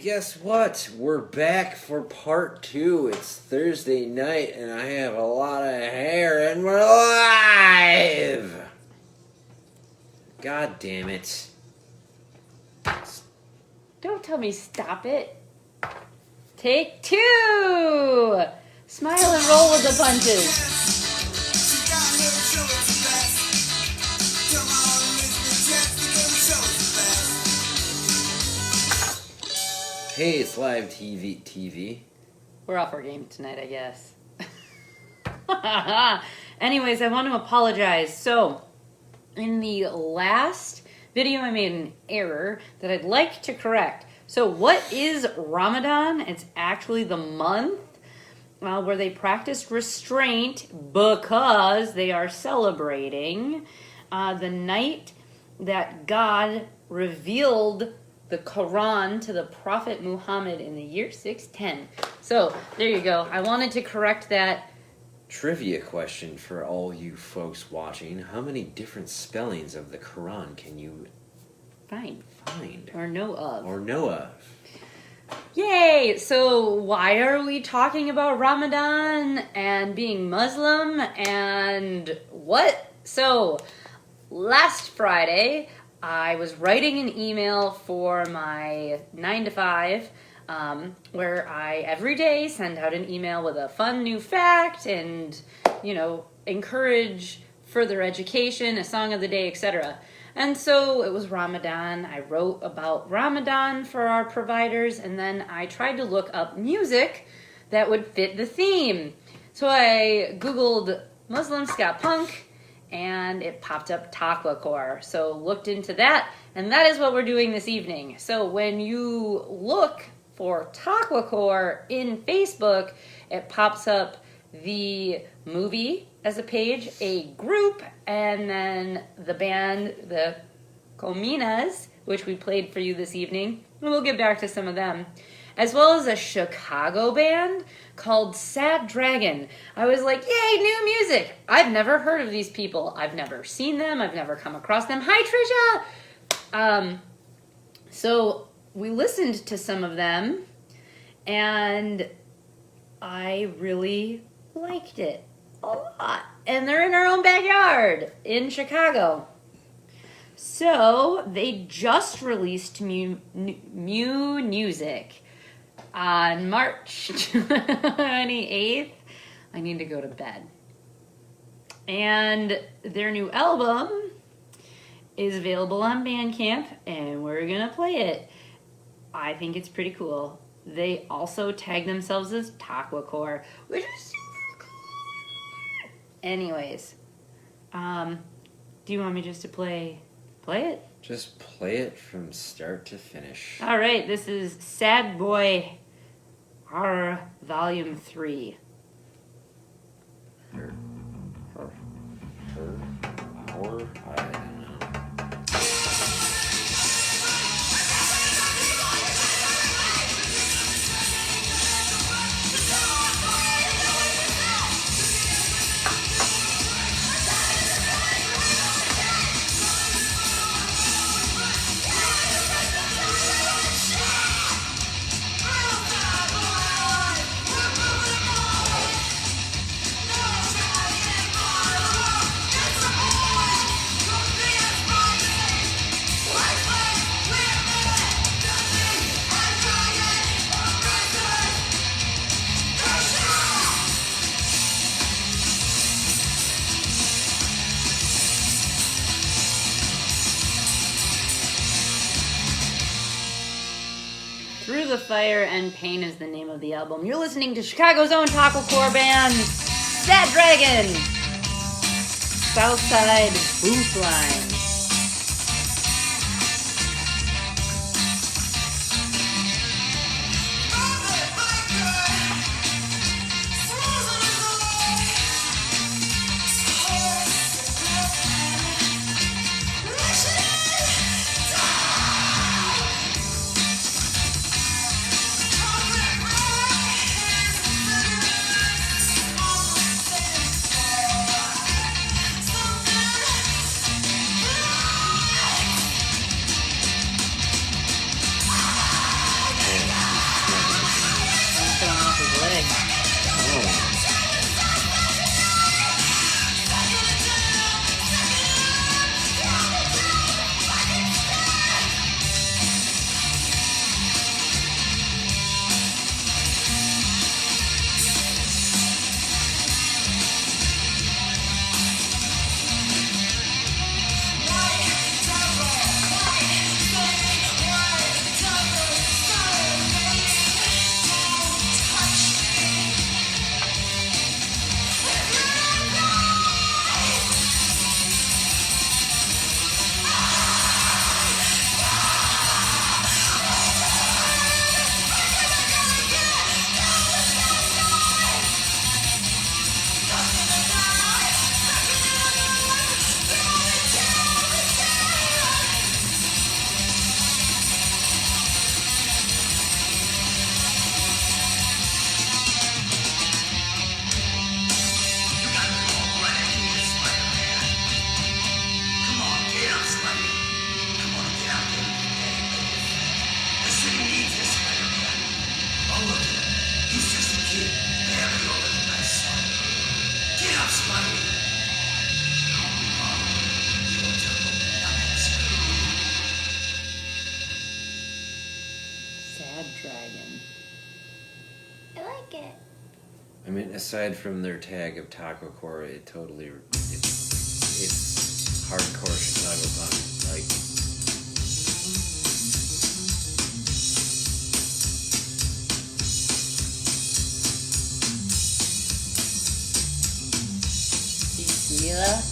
guess what? We're back for part 2. It's Thursday night, and I have a lot of hair, and we're live! God damn it. Don't tell me stop it. Take 2! Smile and roll with the punches. Hey, it's live TV. We're off our game tonight, I guess. Anyways, I want to apologize. So, in the last video, I made an error that I'd like to correct. So, what is Ramadan? It's actually the month where they practice restraint because they are celebrating the night that God revealed the Quran to the Prophet Muhammad in the year 610. So, there you go. I wanted to correct that. Trivia question for all you folks watching. How many different spellings of the Quran can you find? Or know of. Yay! So, why are we talking about Ramadan and being Muslim and what? So, last Friday, I was writing an email for my 9 to 5, where I every day send out an email with a fun new fact and, encourage further education, a song of the day, etc. And so it was Ramadan. I wrote about Ramadan for our providers, and then I tried to look up music that would fit the theme. So I Googled Muslim ska punk, and it popped up Taqwacore. So looked into that, and that is what we're doing this evening. So when you look for Taqwacore in Facebook, it pops up the movie as a page, a group, and then the band, the Cominas, which we played for you this evening, and we'll get back to some of them, as well as a Chicago band called Sad Dragon. I was like, yay, new music! I've never heard of these people. I've never seen them. I've never come across them. Hi, Trisha! So we listened to some of them, and I really liked it a lot. And they're in our own backyard in Chicago. So they just released music on March 28th. I need to go to bed. And their new album is available on Bandcamp, and we're gonna play it. I think it's pretty cool. They also tag themselves as Taqwacore, which is super cool. Anyways, do you want me just to play it? Just play it from start to finish. All right, this is Sad Boy R Volume 3. Her, I don't know. Through the Fire and Pain is the name of the album. You're listening to Chicago's own Taqwacore band, Sad Dragon, Southside Booth Line. Sad Dragon. I like it. I mean, aside from their tag of Taqwacore, it's hardcore Chicago punk. Like, Mila.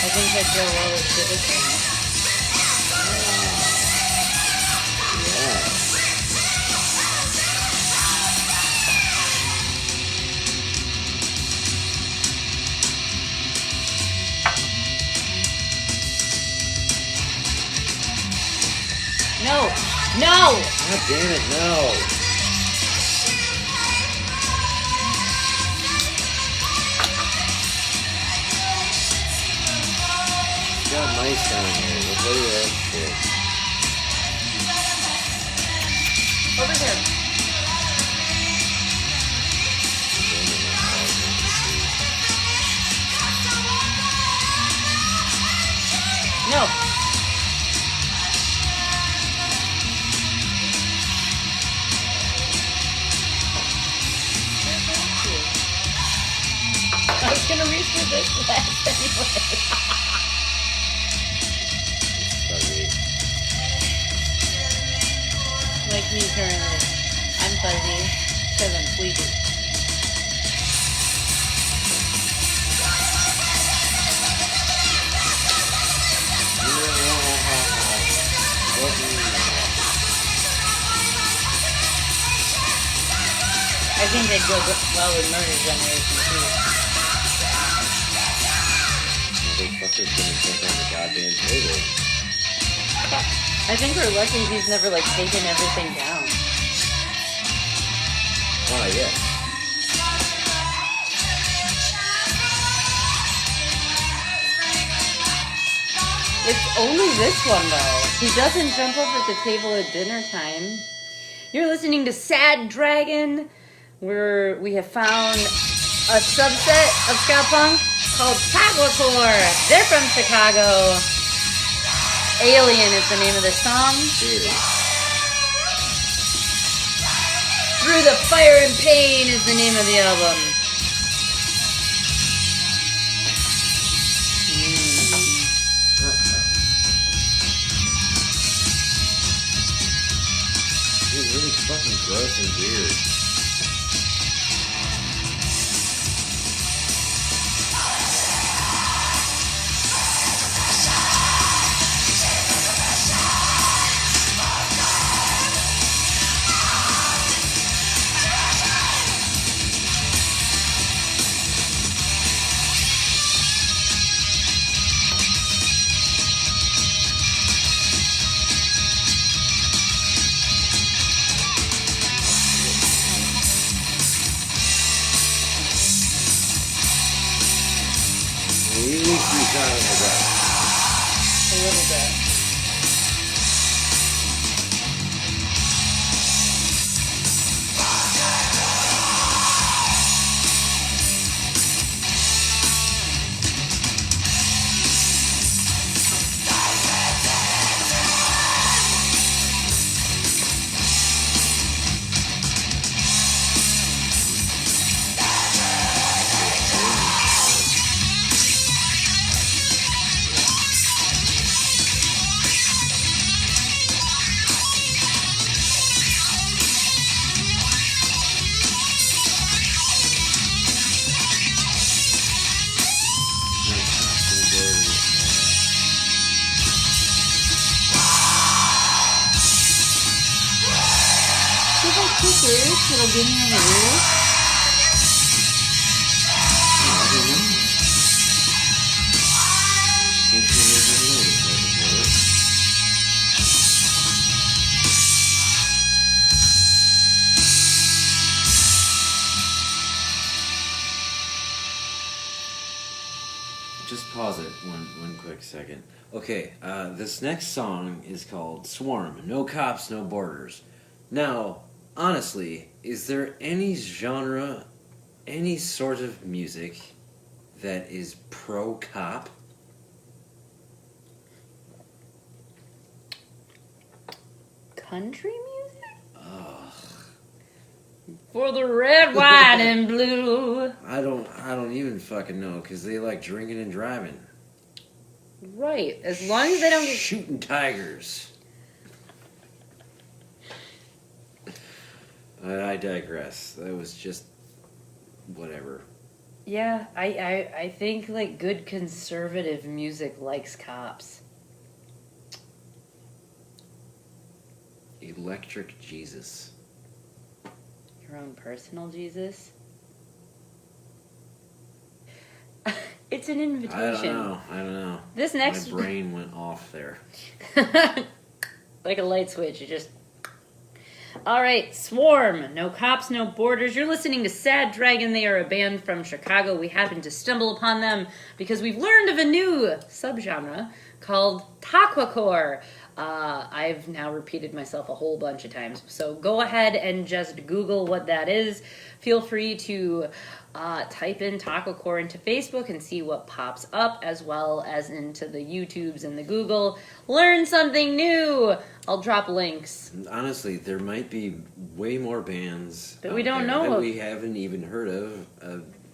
I think I'd go well with Citizen. yeah. No! No! God damn it, no! Got mice down here. We'll play that shit. Over here. No. I was gonna reach for this glass anyway. Sorry. Like me currently. I'm fuzzy because I'm sleepy. I think they'd go well with Murder Generation too. Motherfucker's gonna jump on the goddamn table. I think we're lucky he's never like taken everything down. Oh, yeah. It's only this one though. He doesn't jump up at the table at dinner time. You're listening to Sad Dragon, where we have found a subset of ska punk called Taqwacore. They're from Chicago. Alien is the name of the song. Dude. Through the Fire and Pain is the name of the album. Dude, really fucking gross and weird. Really keep on with that. A little bit. It'll give me a roof. Just pause it one quick second. Okay, this next song is called Swarm. No Cops, No Borders. Now, honestly, is there any genre, any sort of music that is pro-cop? Country music? Ugh. For the red, white, and blue. I don't even fucking know, because they like drinking and driving. Right, as long as they don't get... Shooting tigers. I digress. That was just whatever. Yeah, I think like good conservative music likes cops. Electric Jesus. Your own personal Jesus? It's an invitation. I don't know. This next... My brain went off there. Like a light switch, it just... Alright, Swarm. No Cops, No Borders. You're listening to Sad Dragon. They are a band from Chicago. We happened to stumble upon them because we've learned of a new subgenre called Taqwacore. I've now repeated myself a whole bunch of times. So go ahead and just Google what that is. Feel free to type in Taqwacore into Facebook and see what pops up, as well as into the YouTubes and the Google. Learn something new. I'll drop links. Honestly, there might be way more bands that we don't there know that of. we haven't even heard of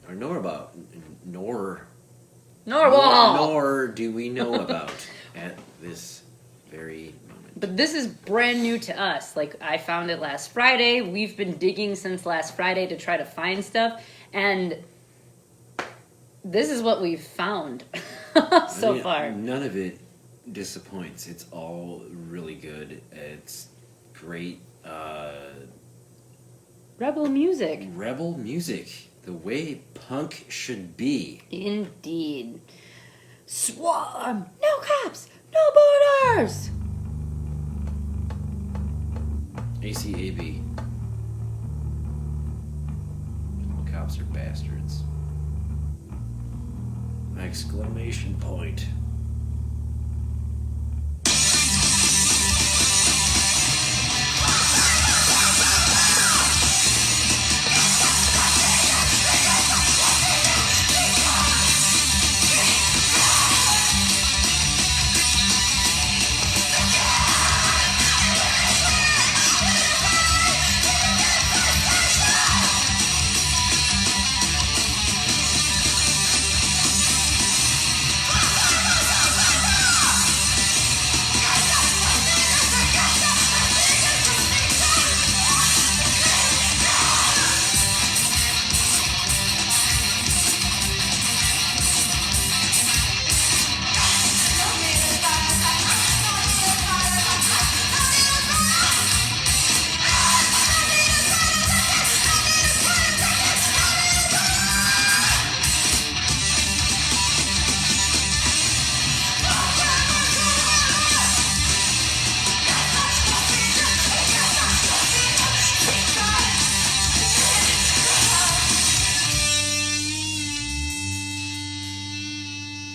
or know about. Nor do we know about at this very moment. But this is brand new to us. Like, I found it last Friday. We've been digging since last Friday to try to find stuff. And this is what we've found so far. None of it disappoints. It's all really good. It's great. Rebel music. Rebel music. The way punk should be. Indeed. Swarm. No cops. No borders. ACAB. All cops are bastards. Exclamation point.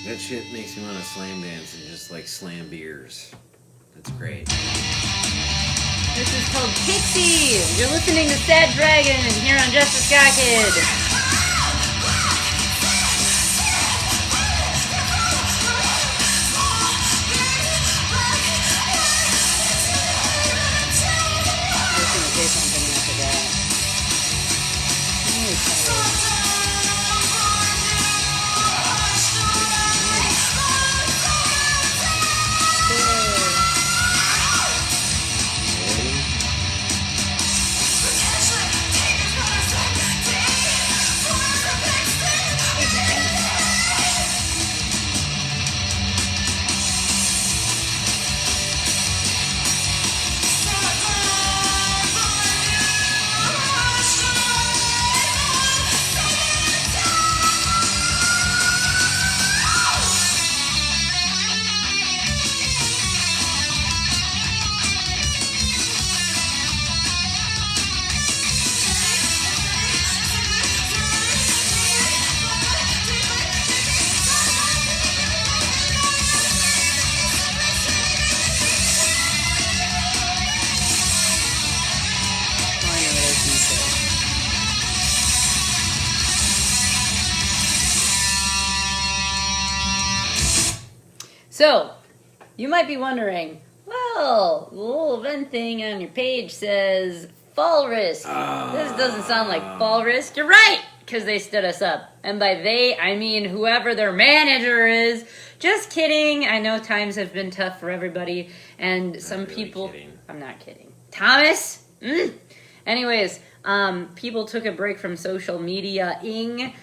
That shit makes me want to slam dance and just like slam beers. That's great. This is called Pixie. You're listening to Sad Dragon here on Just the Sky Kid. So, you might be wondering, well, the little event thing on your page says fall risk. This doesn't sound like fall risk. You're right, because they stood us up. And by they, I mean whoever their manager is. Just kidding. I know times have been tough for everybody, and some really people... kidding. I'm not kidding. Thomas? Anyways, people took a break from social media-ing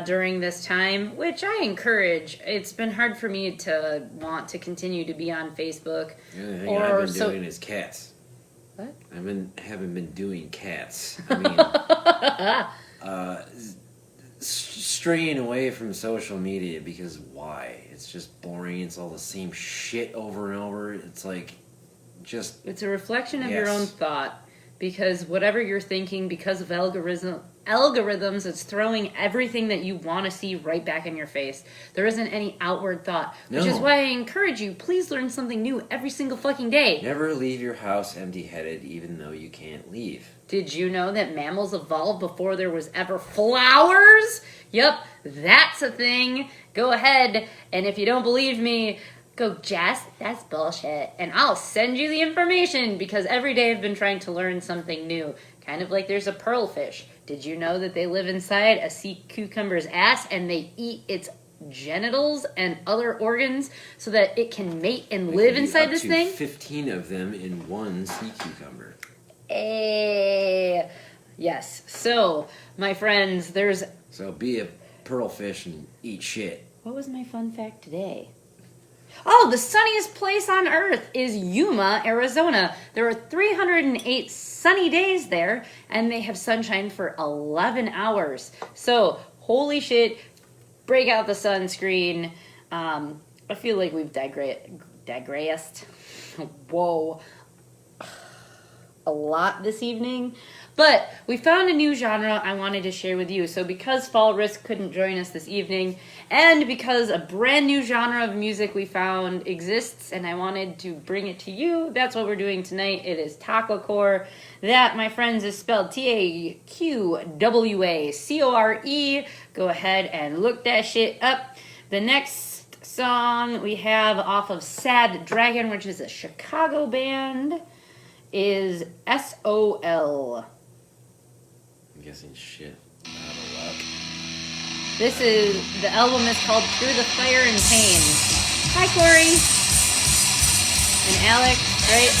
during this time, which I encourage. It's been hard for me to want to continue to be on Facebook. The only thing I've been doing is cats. What? Haven't been doing cats. I mean, straying away from social media because why? It's just boring. It's all the same shit over and over. It's like, just... It's a reflection of your own thought. Because whatever you're thinking, because of algorithms, it's throwing everything that you want to see right back in your face. There isn't any outward thought. Which is why I encourage you, please learn something new every single fucking day. Never leave your house empty-headed, even though you can't leave. Did you know that mammals evolved before there was ever flowers? Yep, that's a thing. Go ahead, and if you don't believe me, go, Jess, that's bullshit. And I'll send you the information because every day I've been trying to learn something new. Kind of like there's a pearlfish. Did you know that they live inside a sea cucumber's ass and they eat its genitals and other organs so that it can mate and live inside this thing? 15 of them in one sea cucumber. Yes. So, my friends, there's... So be a pearlfish and eat shit. What was my fun fact today? Oh, the sunniest place on Earth is Yuma, Arizona. There are 308 sunny days there, and they have sunshine for 11 hours. So, holy shit, break out the sunscreen. I feel like we've digressed. Whoa. A lot this evening. But we found a new genre I wanted to share with you. So because Fall Risk couldn't join us this evening, and because a brand new genre of music we found exists, and I wanted to bring it to you, that's what we're doing tonight. It is Taqwacore. That, my friends, is spelled Taqwacore. Go ahead and look that shit up. The next song we have off of Sad Dragon, which is a Chicago band, is SOL. I'm guessing shit. Out of luck. The album is called Through the Fire and Pain. Hi, Corey. And Alex, right?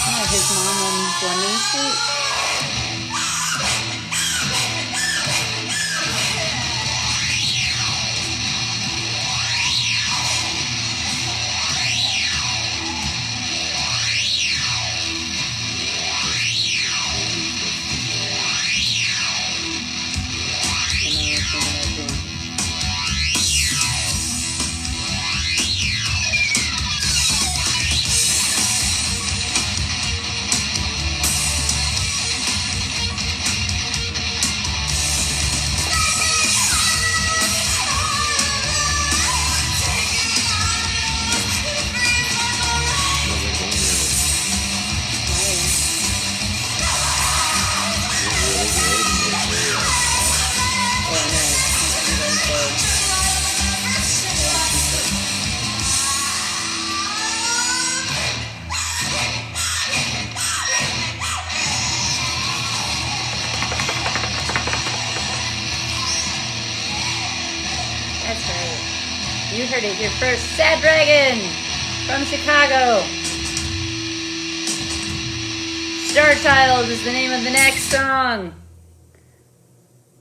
Oh, his mom on Fleming Street. You heard it here first. Sad Dragon from Chicago. Star Child is the name of the next song.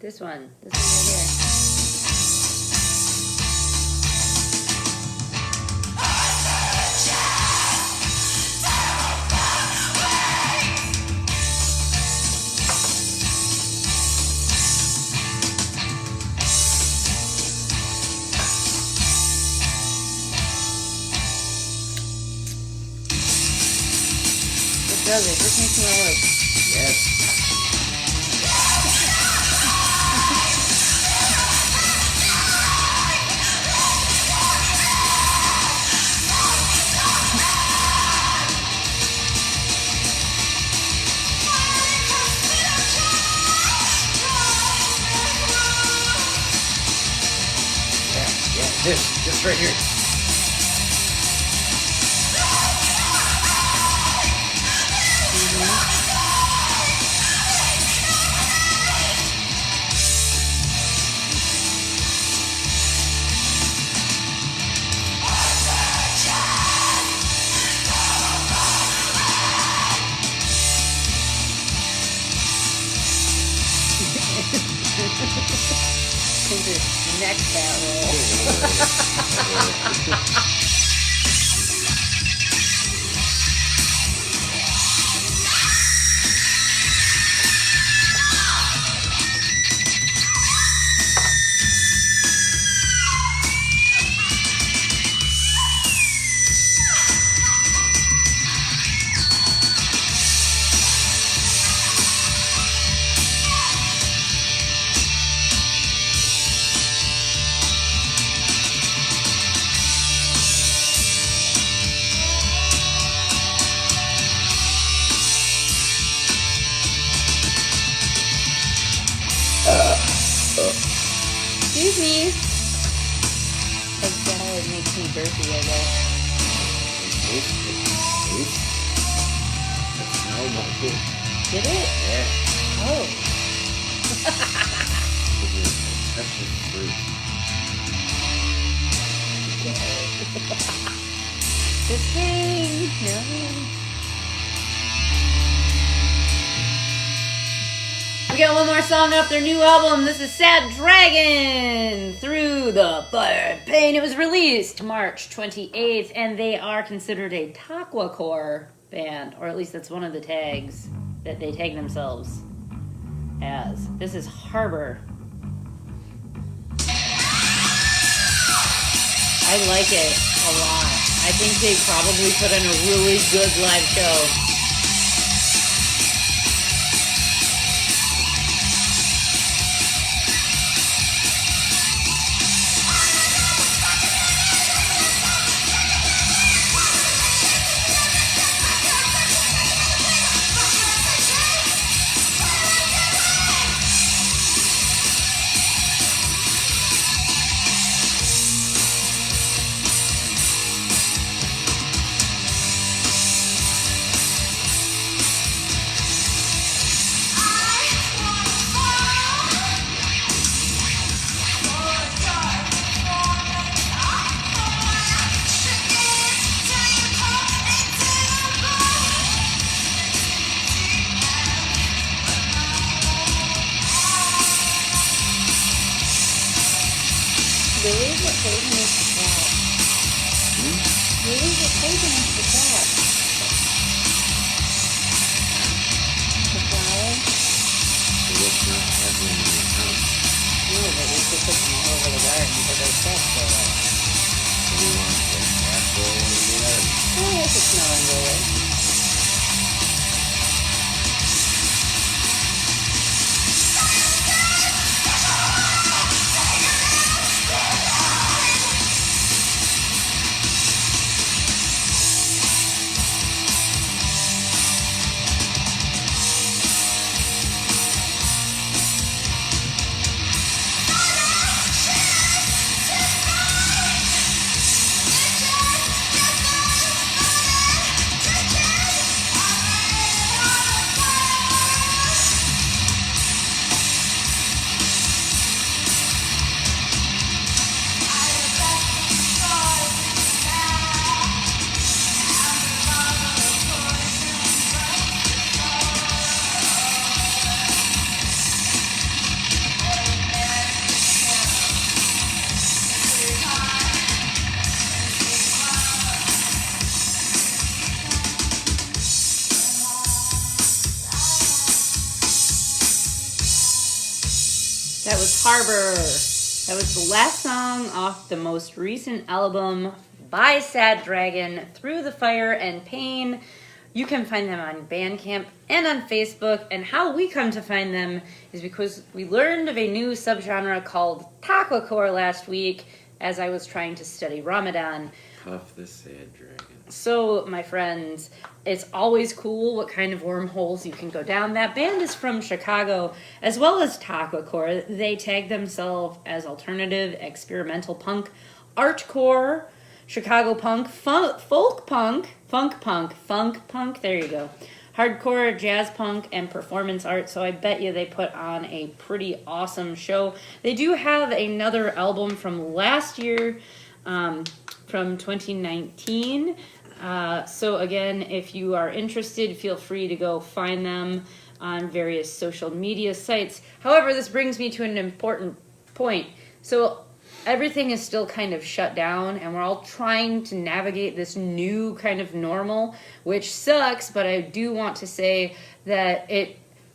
This one right here. Does it? This makes me want to like... Yes. Just right here. Neck barrel. Excuse me. I guess it makes me burpy, I guess. It smelled like it. Did it? Yeah. Oh. That's just fruit. Just kidding. No. We got one more song off their new album. This is Sad Dragon, Through the Fire and Pain. It was released March 28th, and they are considered a Taqwacore band, or at least that's one of the tags that they tag themselves as. This is Harbor. I like it a lot. I think they probably put on a really good live show. Really? What flavor is the cat? Really? What flavor is the cat? The flower? It was not having in the house. No, but we should put them all over the garden because they're fresh for us. So we want like apple in the garden. Oh, it's a smelling really. That was Harbor. That was the last song off the most recent album by Sad Dragon, Through the Fire and Pain. You can find them on Bandcamp and on Facebook. And how we come to find them is because we learned of a new subgenre called Taqwacore last week as I was trying to study Ramadan. Puff the Sad Dragon. So, my friends, it's always cool what kind of wormholes you can go down. That band is from Chicago, as well as Taqwacore. They tag themselves as alternative experimental punk. artcore, Chicago punk, folk punk, funk punk, there you go. Hardcore, jazz punk, and performance art. So I bet you they put on a pretty awesome show. They do have another album from last year, from 2019. So again, if you are interested, feel free to go find them on various social media sites. However, this brings me to an important point. So everything is still kind of shut down, and we're all trying to navigate this new kind of normal, which sucks, but I do want to say that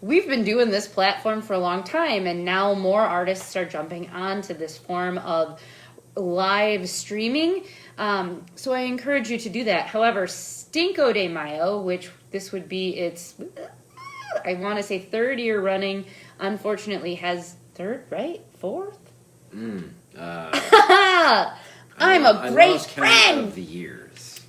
we've been doing this platform for a long time, and now more artists are jumping onto this form of live streaming. So I encourage you to do that. However, Cinco de Mayo, which this would be its, I want to say 3rd year running, unfortunately has 3rd, right? 4th? I'm a great friend. Of the years.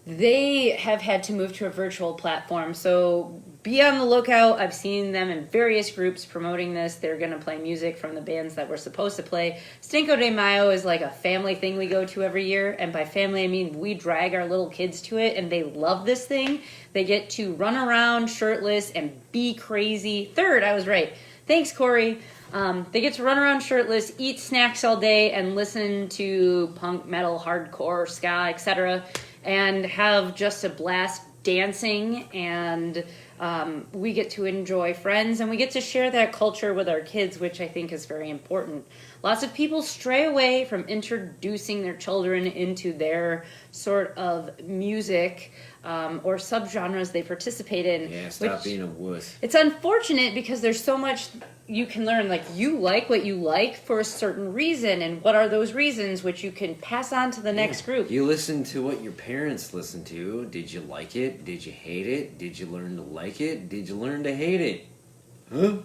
They have had to move to a virtual platform, so be on the lookout. I've seen them in various groups promoting this. They're going to play music from the bands that we're supposed to play. Cinco de Mayo is like a family thing we go to every year, and by family I mean we drag our little kids to it, and they love this thing. They get to run around shirtless and be crazy. 3rd, I was right. Thanks, Corey. They get to run around shirtless, eat snacks all day, and listen to punk, metal, hardcore, ska, etc., and have just a blast dancing, and we get to enjoy friends, and we get to share that culture with our kids, which I think is very important. Lots of people stray away from introducing their children into their sort of music or subgenres they participate in. Yeah, stop being a wuss. It's unfortunate because there's so much you can learn. Like, you like what you like for a certain reason, and what are those reasons, which you can pass on to the next group. You listen to what your parents listened to. Did you like it? Did you hate it? Did you learn to like it? Did you learn to hate it? Huh?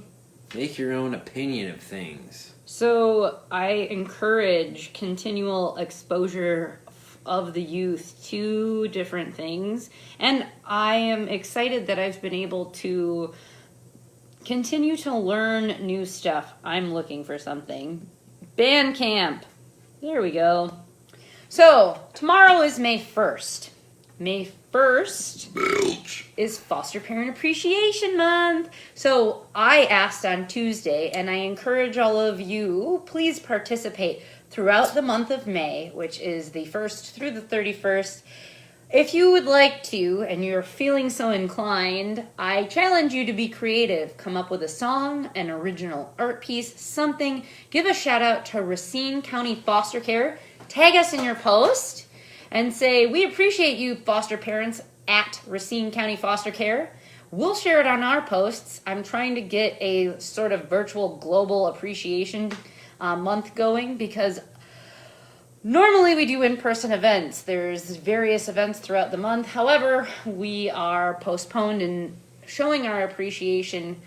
Make your own opinion of things. So I encourage continual exposure of the youth to different things, and I am excited that I've been able to continue to learn new stuff. I'm looking for something. Bandcamp. There we go. So tomorrow is May 1st. May 1st is Foster Parent Appreciation Month. So I asked on Tuesday, and I encourage all of you, please participate throughout the month of May, which is the 1st through the 31st. If you would like to, and you're feeling so inclined, I challenge you to be creative. Come up with a song, an original art piece, something. Give a shout out to Racine County Foster Care. Tag us in your post and say, we appreciate you, foster parents, at Racine County Foster Care. We'll share it on our posts. I'm trying to get a sort of virtual global appreciation month going, because normally we do in-person events. There's various events throughout the month. However, we are postponed in showing our appreciation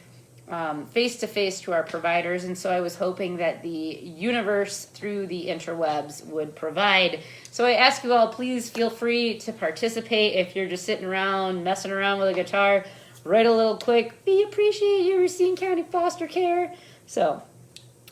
face-to-face to our providers, and so I was hoping that the universe through the interwebs would provide. So I ask you all, please feel free to participate. If you're just sitting around, messing around with a guitar, write a little quick, we appreciate you, Racine County Foster Care. So,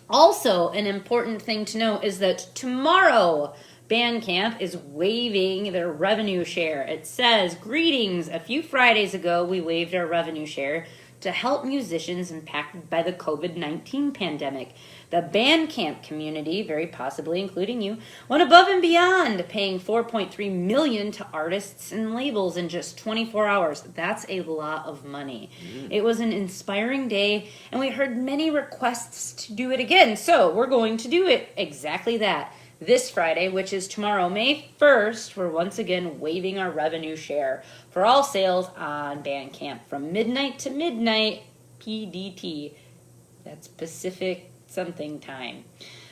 also an important thing to know is that tomorrow Bandcamp is waiving their revenue share. It says, greetings, a few Fridays ago we waived our revenue share to help musicians impacted by the COVID-19 pandemic. The Bandcamp community, very possibly including you, went above and beyond, paying $4.3 million to artists and labels in just 24 hours. That's a lot of money. It was an inspiring day, and we heard many requests to do it again. So we're going to do it exactly that. This Friday, which is tomorrow, May 1st, we're once again waiving our revenue share for all sales on Bandcamp from midnight to midnight PDT. That's Pacific something time.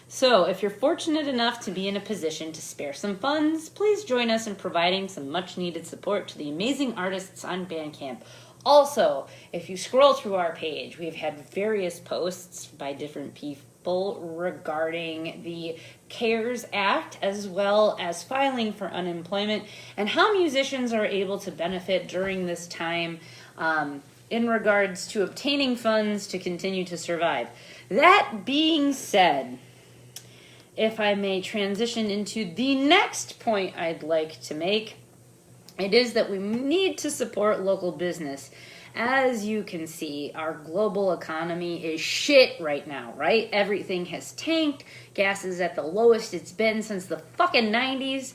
So if you're fortunate enough to be in a position to spare some funds, please join us in providing some much needed support to the amazing artists on Bandcamp. Also, if you scroll through our page, we've had various posts by different people regarding the CARES Act, as well as filing for unemployment, and how musicians are able to benefit during this time in regards to obtaining funds to continue to survive. That being said, if I may transition into the next point I'd like to make, it is that we need to support local business. As you can see, our global economy is shit right now, right? Everything has tanked. Gas is at the lowest it's been since the fucking 90s.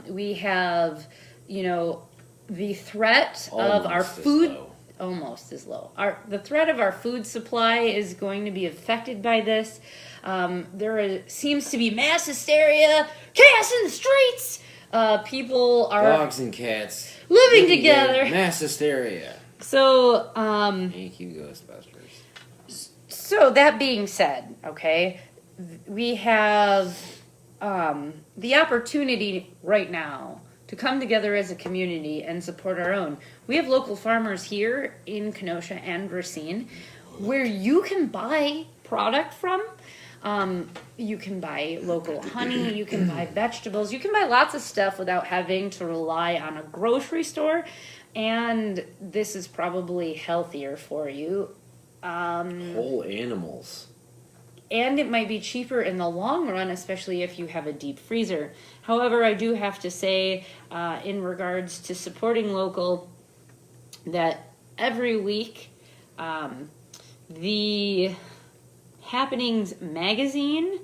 We have, the threat of our food... Almost as low. The threat of our food supply is going to be affected by this. Seems to be mass hysteria, chaos in the streets. People are... Dogs and cats. Living together. Mass hysteria. So, Thank you, Ghostbusters. So, that being said, okay, we have the opportunity right now to come together as a community and support our own. We have local farmers here in Kenosha and Racine where you can buy product from. You can buy local honey, you can buy vegetables, you can buy lots of stuff without having to rely on a grocery store. And this is probably healthier for you. Whole animals. And it might be cheaper in the long run, especially if you have a deep freezer. However, I do have to say, in regards to supporting local, that every week, the Happenings magazine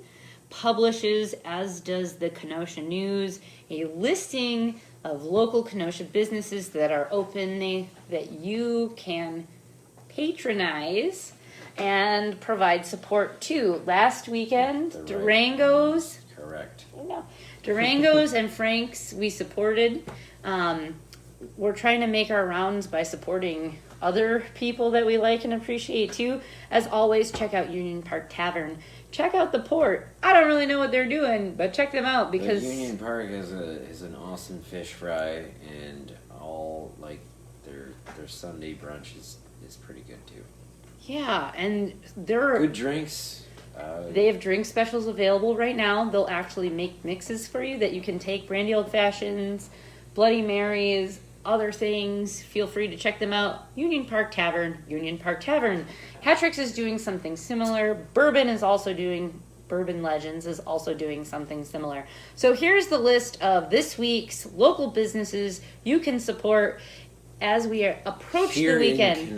publishes, as does the Kenosha News, a listing of local Kenosha businesses that are open that you can patronize and provide support to. Last weekend, Durango's. Correct. No, Durango's and Frank's we supported. We're trying to make our rounds by supporting other people that we like and appreciate too. As always, check out Union Park Tavern. Check out the Port. I don't really know what they're doing, but check them out because Union Park is an awesome fish fry, and all like their Sunday brunch is pretty good too. Yeah, and they're good drinks. They have drink specials available right now. They'll actually make mixes for you that you can take. Brandy Old Fashions, Bloody Marys, other things. Feel free to check them out. Union Park Tavern. Hatrix is doing something similar. Bourbon Legends is also doing something similar. So here's the list of this week's local businesses you can support as we approach the weekend. In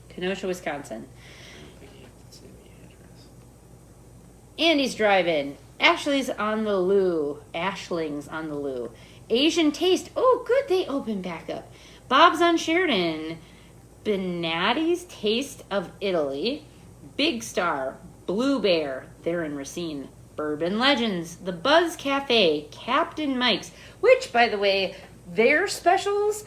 Kenosha, Wisconsin. Andy's Drive-In. Ashling's on the Loo. Asian Taste. Oh, good. They opened back up. Bob's on Sheridan. Benatti's Taste of Italy. Big Star. Blue Bear. They're in Racine. Bourbon Legends. The Buzz Cafe. Captain Mike's. Which, by the way, their specials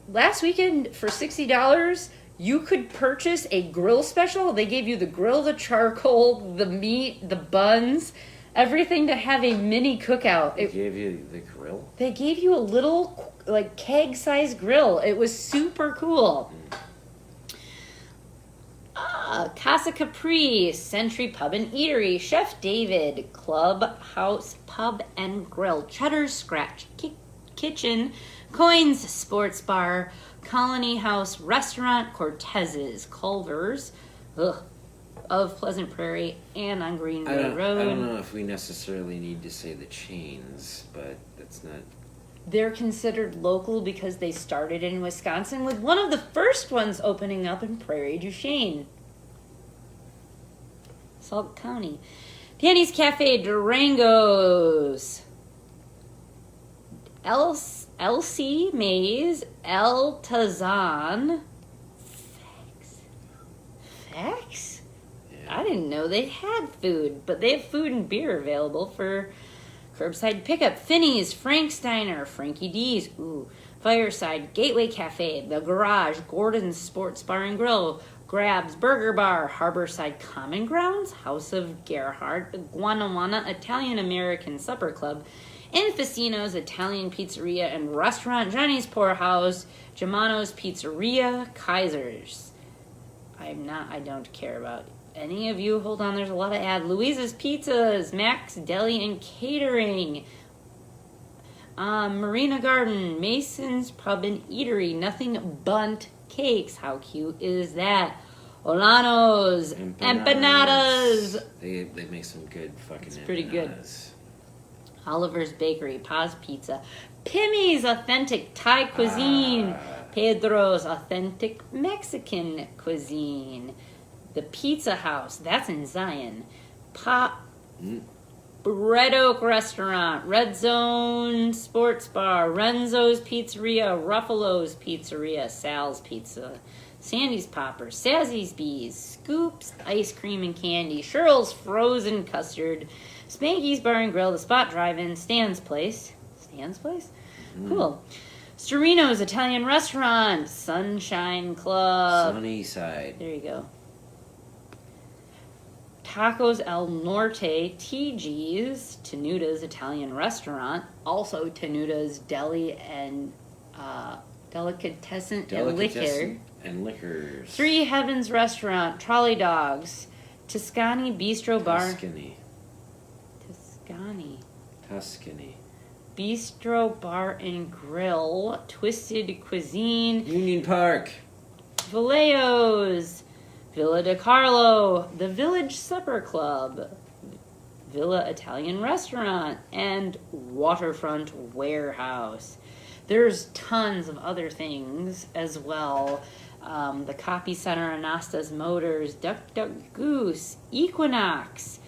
last weekend for $60, you could purchase a grill special. They gave you the grill, the charcoal, the meat, the buns, everything to have a mini cookout. They gave you the grill? They gave you a little, like, keg-sized grill. It was super cool. Casa Capri, Century Pub and Eatery, Chef David, Clubhouse Pub and Grill, Cheddar's Scratch Kitchen, Coins Sports Bar, Colony House Restaurant, Cortez's, Culver's, of Pleasant Prairie, and on Greenway Road. I don't know if we necessarily need to say the chains, but that's not... They're considered local because they started in Wisconsin, with one of the first ones opening up in Prairie du Chien, Salt County. Danny's Cafe, Durango's, LC Maze, El Tazan. Facts? Yeah. I didn't know they had food, but they have food and beer available for curbside pickup. Finney's, Frank's Diner, Frankie D's, Fireside, Gateway Cafe, The Garage, Gordon's Sports Bar and Grill, Grabs, Burger Bar, Harborside Common Grounds, House of Gerhardt, Guanajuana Italian American Supper Club, Infacino's Italian Pizzeria and Restaurant, Johnny's Poorhouse, Germano's Pizzeria, Kaiser's. I don't care about any of you. Hold on, there's a lot of ad. Louisa's Pizzas, Max Deli and Catering, Marina Garden, Mason's Pub and Eatery, Nothing Bunt Cakes. How cute is that? Olanos, empanadas. They make some good fucking empanadas. Pretty good. Oliver's Bakery, Paz Pizza, Pimmy's Authentic Thai Cuisine, Pedro's Authentic Mexican Cuisine, the Pizza House, that's in Zion, Red Oak Restaurant, Red Zone Sports Bar, Renzo's Pizzeria, Ruffalo's Pizzeria, Sal's Pizza, Sandy's Poppers, Sazzy's Bees, Scoops Ice Cream and Candy, Cheryl's Frozen Custard, Spanky's Bar and Grill, The Spot Drive-In, Stan's Place. Stan's Place? Cool. Storino's Italian Restaurant, Sunshine Club. Sunnyside. There you go. Tacos El Norte, TG's, Tenuda's Italian Restaurant, also Tenuda's Deli and Delicatessen and Liquor. And liquors. Three Heavens Restaurant, Trolley Dogs, Tuscany Bistro Bar. Tuscany. Bistro Bar and Grill, Twisted Cuisine. Union Park. Vallejo's, Villa de Carlo, the Village Supper Club, Villa Italian Restaurant, and Waterfront Warehouse. There's tons of other things as well. The Copy Center, Anastas Motors, Duck Duck Goose, Equinox,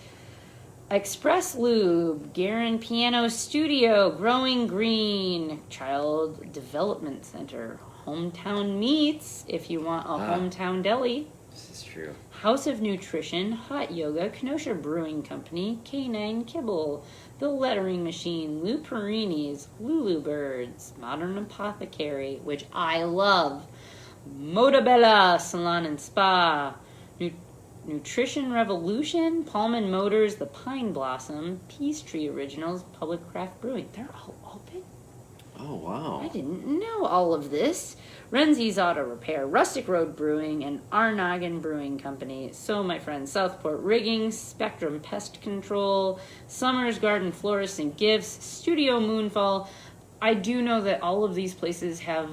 Express Lube, Garin Piano Studio, Growing Green, Child Development Center, Hometown Meats, if you want a hometown deli. This is true. House of Nutrition, Hot Yoga, Kenosha Brewing Company, K9 Kibble, The Lettering Machine, Lou Perini's, Lulu Birds, Modern Apothecary, which I love, Motabella Salon and Spa, Nutrition Revolution, Pullman Motors, The Pine Blossom, Peachtree Originals, Public Craft Brewing. They're all open? Oh, wow. I didn't know all of this. Renzi's Auto Repair, Rustic Road Brewing, and Arnoggin Brewing Company. So, my friends, Southport Rigging, Spectrum Pest Control, Summers Garden Florists and Gifts, Studio Moonfall. I do know that all of these places have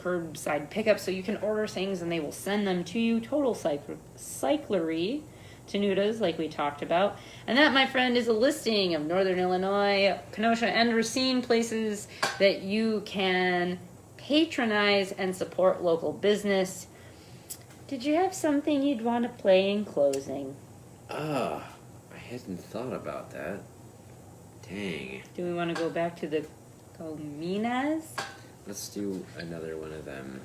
curbside pickup, so you can order things and they will send them to you. Total Cyclery, Tenuda's, like we talked about. And that, my friend, is a listing of Northern Illinois, Kenosha, and Racine places that you can patronize and support local business. Did you have something you'd want to play in closing? I hadn't thought about that. Dang. Do we want to go back to the Cominas? Let's do another one of them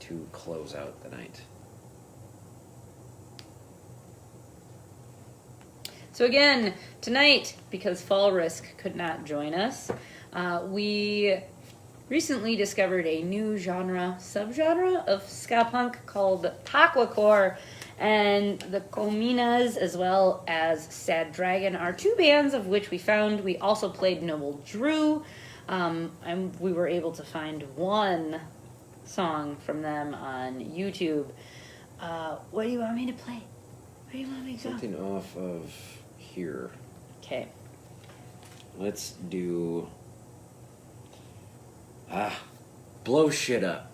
to close out the night. So again, tonight, because Fall Risk could not join us, we recently discovered a new subgenre of ska punk called Taqwacore, and the Cominas, as well as Sad Dragon, are two bands of which we found. We also played Noble Drew, and we were able to find one song from them on YouTube. What do you want me to play? Where do you want me to go? Something off of here. Okay. Let's do... Blow Shit Up.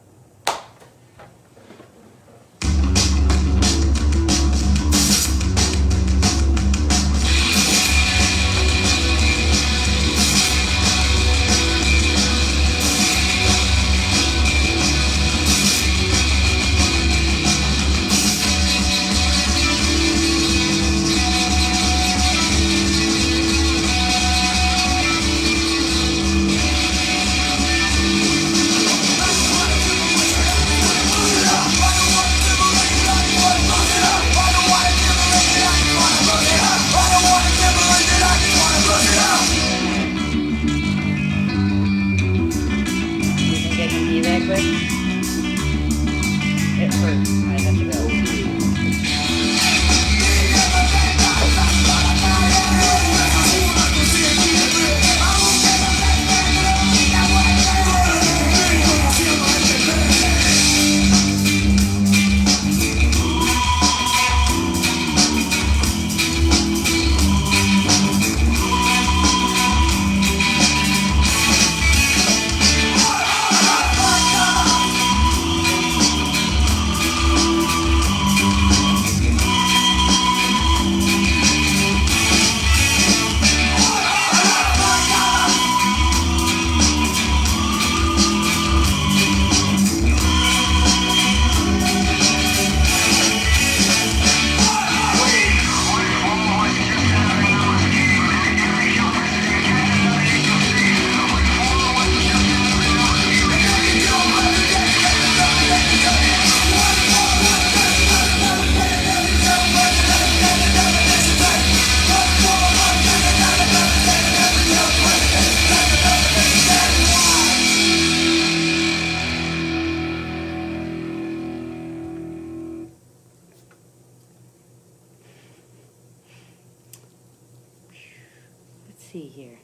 see here.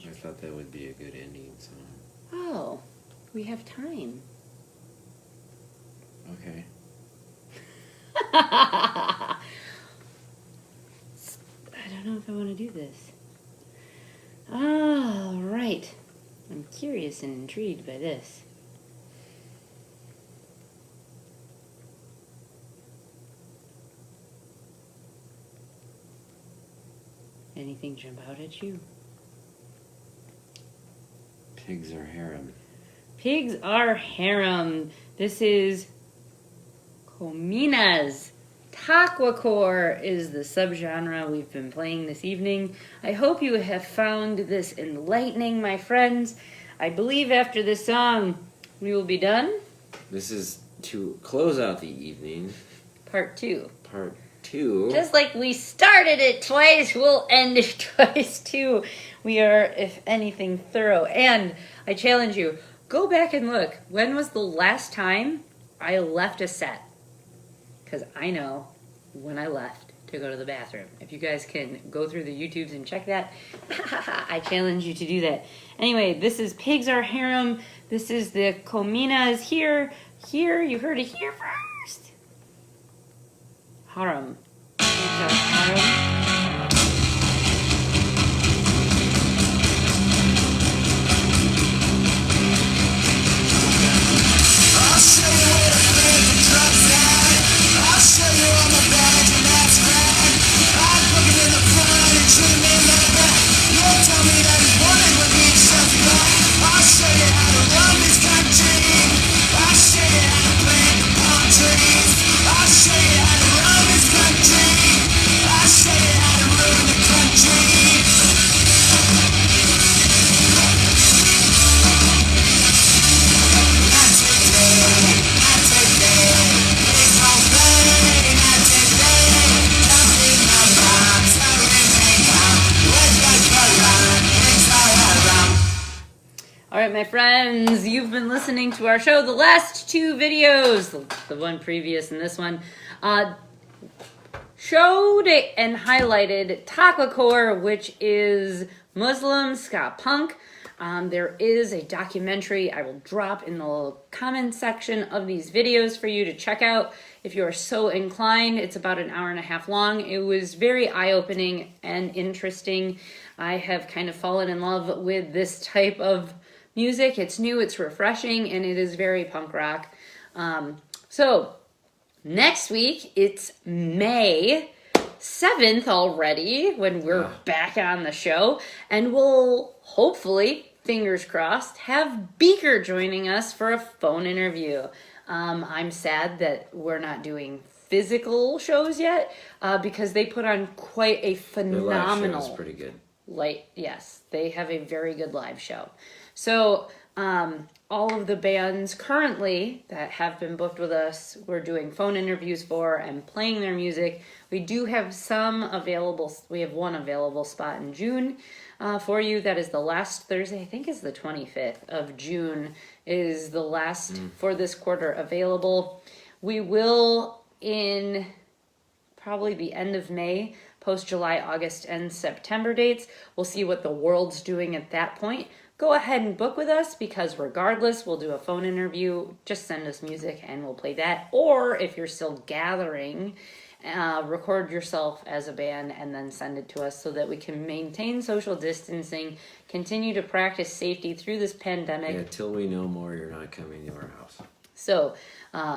I thought that would be a good ending song. Oh, we have time. Okay. I don't know if I want to do this. All right. I'm curious and intrigued by this. Anything jump out at you? Pigs are harem. Pigs are harem. This is Comina's. Taqwacore is the subgenre we've been playing this evening. I hope you have found this enlightening, my friends. I believe after this song, we will be done. This is to close out the evening. Part 2. Part 2. Just like we started it twice, we'll end it twice too. We are, if anything, thorough. And I challenge you, go back and look. When was the last time I left a set? Because I know when I left to go to the bathroom. If you guys can go through the YouTubes and check that, I challenge you to do that. Anyway, this is Pigs Are Harem. This is the Cominas here. Here, you heard it here first. Harem. Harem. Alright, my friends, you've been listening to our show. The last 2 videos, the one previous and this one, showed and highlighted Taqwacore, which is Muslim ska punk. There is a documentary I will drop in the comment section of these videos for you to check out if you are so inclined. It's about an hour and a half long. It was very eye-opening and interesting. I have kind of fallen in love with this type of music. It's new, it's refreshing, and it is very punk rock. So next week, it's May 7th already when we're back on the show, and we'll hopefully, fingers crossed, have Beaker joining us for a phone interview. I'm sad that we're not doing physical shows yet because they put on quite a phenomenal... Their live show is pretty good. Yes, they have a very good live show. So all of the bands currently that have been booked with us, we're doing phone interviews for and playing their music. We do have some available. We have one available spot in June for you. That is the last Thursday. I think is the 25th of June is the last for this quarter available. We will, in probably the end of May, post July, August, and September dates. We'll see what the world's doing at that point. Go ahead and book with us because regardless, we'll do a phone interview. Just send us music and we'll play that. Or if you're still gathering, record yourself as a band and then send it to us so that we can maintain social distancing, continue to practice safety through this pandemic. Yeah, till we know more, you're not coming to our house. So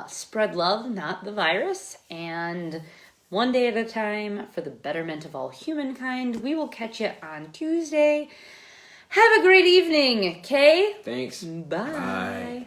spread love, not the virus, and one day at a time for the betterment of all humankind. We will catch you on Tuesday. Have a great evening, okay? Thanks. Bye. Bye.